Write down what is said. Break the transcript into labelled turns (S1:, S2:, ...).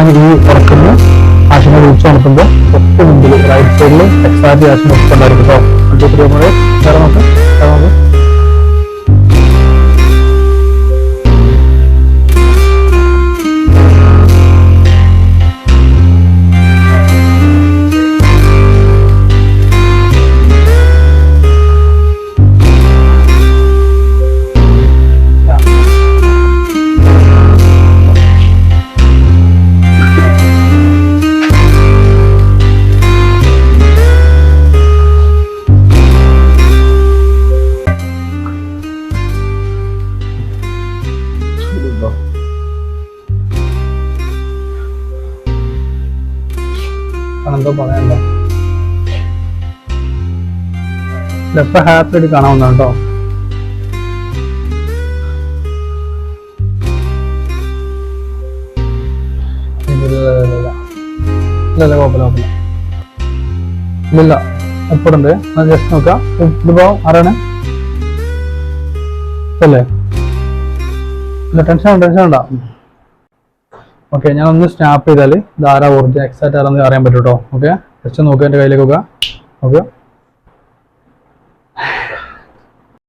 S1: ഈ പുറത്തുനിന്ന് ആശിനെ വിളിച്ചു നടത്തുമ്പോൾ തൊട്ട് മുമ്പിൽ റൈറ്റ് സൈഡിൽ എക്സാക്ട് ആശിനെ വെച്ചിട്ടുണ്ടായിരിക്കും കേട്ടോ. മൾട്ടിപ്ലി വേറെ നോക്ക് എന്തോ പറയാനുണ്ടോ? ഇപ്പൊ ഹാപ്പി ആയിട്ട് കാണാവുന്ന കേട്ടോ. ഇല്ല കുഴപ്പമില്ല ഇല്ല എപ്പോഴുണ്ട്. ജസ്റ്റ് നോക്കാം. ഇതിപ്പോ ആരാണ് അല്ലേ? ഇല്ല ടെൻഷൻ ഉണ്ടോ? ഓക്കെ, ഞാൻ ഒന്ന് സ്നാപ്പ് ചെയ്താൽ ഇത് ആരാ ഒറിജിനൽ എക്സാക്റ്റ് ആരാന്ന് അറിയാൻ പറ്റും കേട്ടോ. ഓക്കെ, ജസ്റ്റ് നോക്കുക എൻ്റെ കയ്യിലേക്ക് നോക്കുക. ഓക്കെ